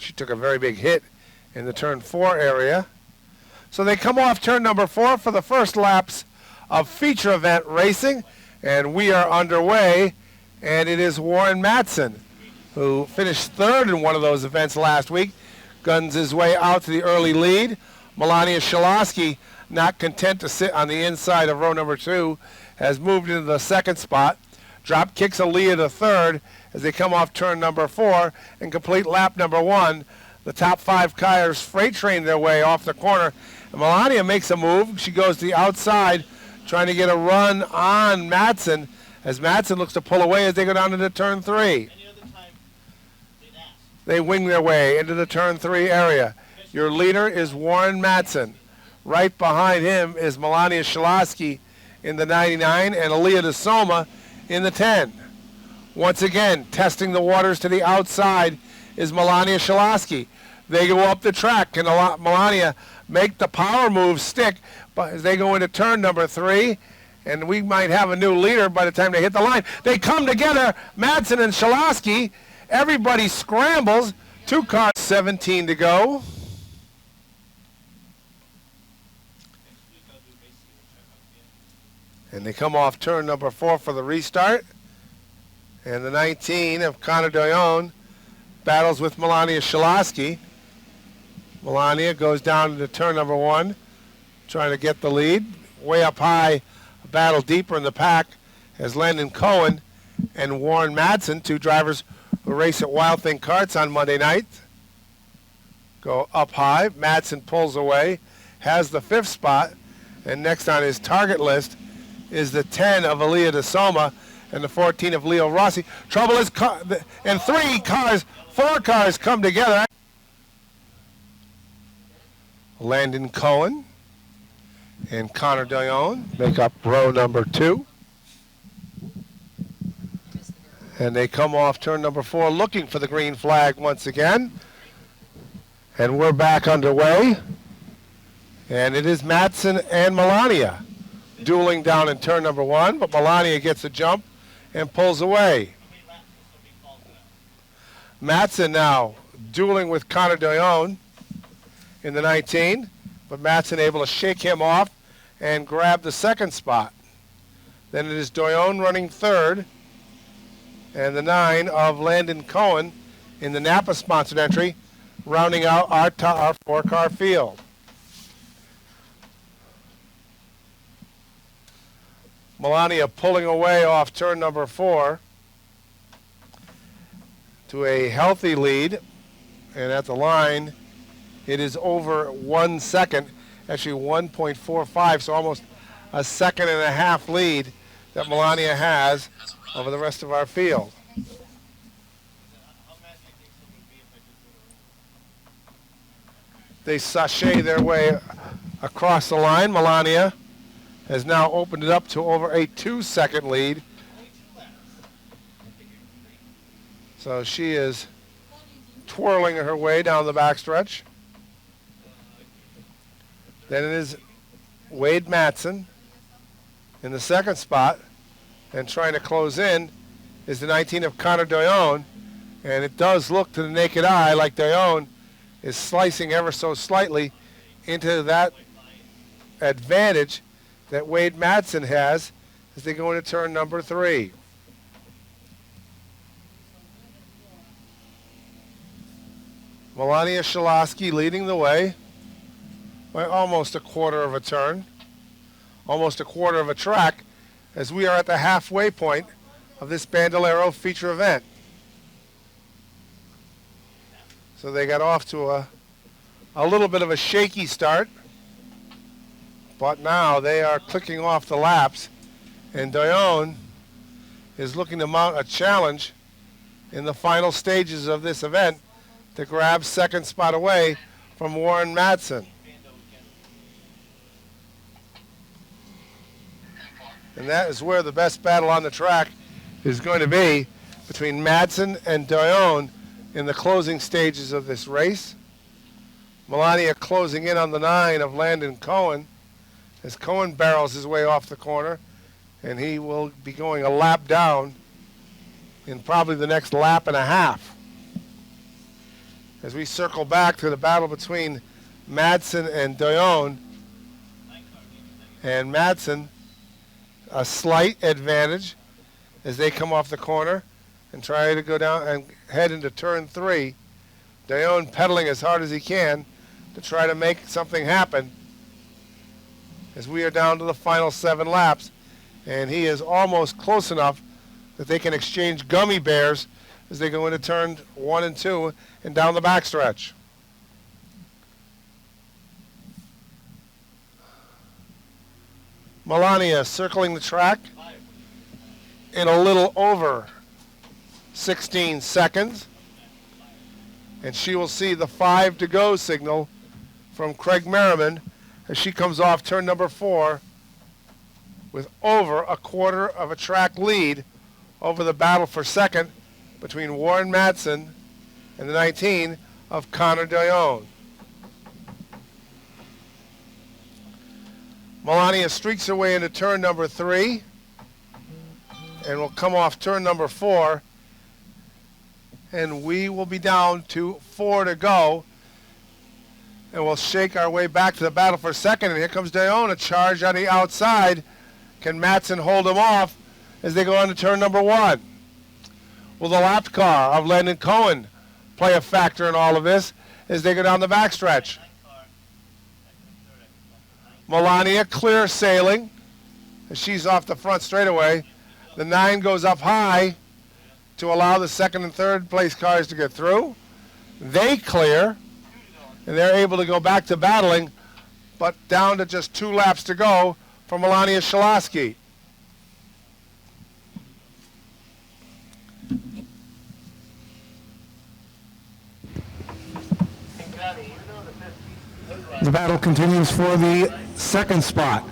She took a very big hit in the turn 4 area. So they come off turn number 4 for the first laps of feature event racing, and we are underway, and it is Warren Matson, who finished third in one of those events last week, guns his way out to the early lead. Melania Shaloski, not content to sit on the inside of row number 2, has moved into the second spot. Drop kicks Aaliyah to third as they come off turn number 4 and complete lap number 1. The top 5 cars freight train their way off the corner. And Melania makes a move. She goes to the outside, trying to get a run on Matson, as Matson looks to pull away as they go down into turn 3. Any other time they wing their way into the turn 3 area. Your leader is Warren Matson. Right behind him is Melania Shaloski in the 99 and Aaliyah DeSoma in the 10. Once again, testing the waters to the outside is Melania Shaloski. They go up the track. Can Melania make the power move stick? But as they go into turn number 3, and we might have a new leader by the time they hit the line. They come together, Matson and Shaloski. Everybody scrambles. 2 cars, 17 to go. And they come off turn number 4 for the restart. And the 19 of Connor Doyon battles with Melania Shaloski. Melania goes down into turn number 1, trying to get the lead. Way up high, a battle deeper in the pack as Landon Cohen and Warren Matson, 2 drivers who race at Wild Thing Karts on Monday night, go up high. Matson pulls away, has the 5th spot, and next on his target list is the 10 of Aaliyah DeSoma and the 14 of Leo Rossi. Trouble is, and 4 cars come together. Landon Cohen and Connor Doyon make up row number 2. And they come off turn number 4 looking for the green flag once again. And we're back underway. And it is Matson and Melania dueling down in turn number 1, but Melania gets a jump and pulls away. Matson now dueling with Connor Doyon in the 19, but Matson able to shake him off and grab the 2nd spot. Then it is Doyon running 3rd, and the 9 of Landon Cohen in the Napa-sponsored entry, rounding out our 4-car field. Melania pulling away off turn number 4 to a healthy lead, and at the line it is over 1 second, actually 1.45, so almost a 1.5 second lead that Melania has over the rest of our field. They sashay their way across the line. Melania has now opened it up to over a 2-second lead. So she is twirling her way down the backstretch. Then it is Wade Matson in the 2nd spot, and trying to close in is the 19 of Connor Doyon, and it does look to the naked eye like Doyon is slicing ever so slightly into that advantage that Wade Matson has as they go into turn number 3. Melania Shaloski leading the way by almost a quarter of a turn, almost a quarter of a track, as we are at the halfway point of this Bandolero feature event. So they got off to a little bit of a shaky start, but now they are clicking off the laps, and Doyon is looking to mount a challenge in the final stages of this event to grab 2nd spot away from Warren Matson. And that is where the best battle on the track is going to be, between Matson and Doyon in the closing stages of this race. Melania closing in on the 9 of Landon Cohen as Cohen barrels his way off the corner, and he will be going a lap down in probably the next lap and a half. as we circle back to the battle between Madsen and Doyon. And Madsen, a slight advantage as they come off the corner and try to go down and head into turn 3. Doyon pedaling as hard as he can to try to make something happen as we are down to the final 7 laps. And he is almost close enough that they can exchange gummy bears as they go into turn 1 and 2 and down the backstretch. Melania circling the track in a little over 16 seconds. And she will see the 5 to go signal from Craig Merriman as she comes off turn number 4 with over a quarter of a track lead over the battle for second between Warren Madsen and the 19 of Connor Doyon. Melania streaks her way into turn number 3 and will come off turn number 4, and we will be down to 4 to go, and we'll shake our way back to the battle for second. And here comes Doyon, a charge on the outside. Can Madsen hold him off as they go on to turn number 1? Will the lap car of Landon Cohen play a factor in all of this as they go down the backstretch? Melania clear sailing as she's off the front straightaway. The 9 goes up high to allow the second and third place cars to get through. They clear, and they're able to go back to battling, but down to just 2 laps to go for Melania Shalaski. The battle continues for the second spot.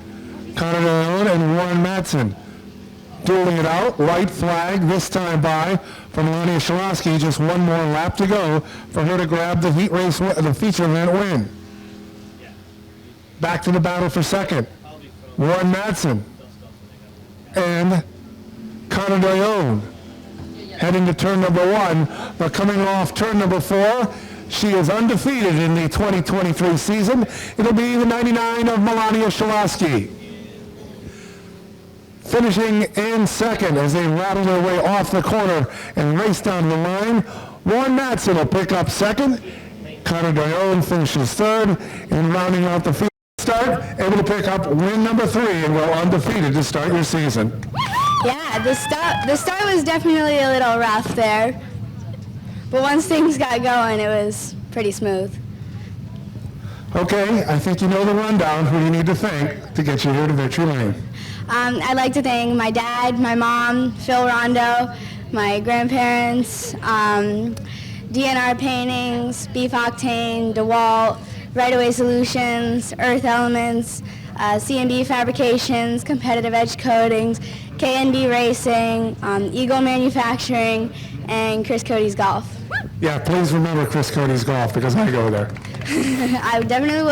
Connor Doyon and Warren Madsen dueling it out. White flag this time by for Melania Shalaski. Just 1 more lap to go for her to grab the heat race, the feature event win. Back to the battle for second. Warren Madsen and Connor Doyon heading to turn number 1, but coming off turn number 4, she is undefeated in the 2023 season. It'll be the 99 of Melania Shalaski. Finishing in second as they rattle their way off the corner and race down the line. Warren Madsen will pick up second. Connor Doyon finishes third, and rounding out the field start, able to pick up win number 3 and go undefeated to start your season. Yeah, the start was definitely a little rough there, but once things got going, it was pretty smooth. Okay, I think you know the rundown. Who do you need to thank to get you here to Victory Lane? I'd like to thank my dad, my mom, Phil Rondo, my grandparents, DNR Paintings, Beef Octane, DeWalt, Right Away Solutions, Earth Elements, CMB Fabrications, Competitive Edge Coatings, KNB Racing, Eagle Manufacturing, and Chris Cody's Golf. Yeah, please remember Chris Cody's Golf because I go there. I definitely will.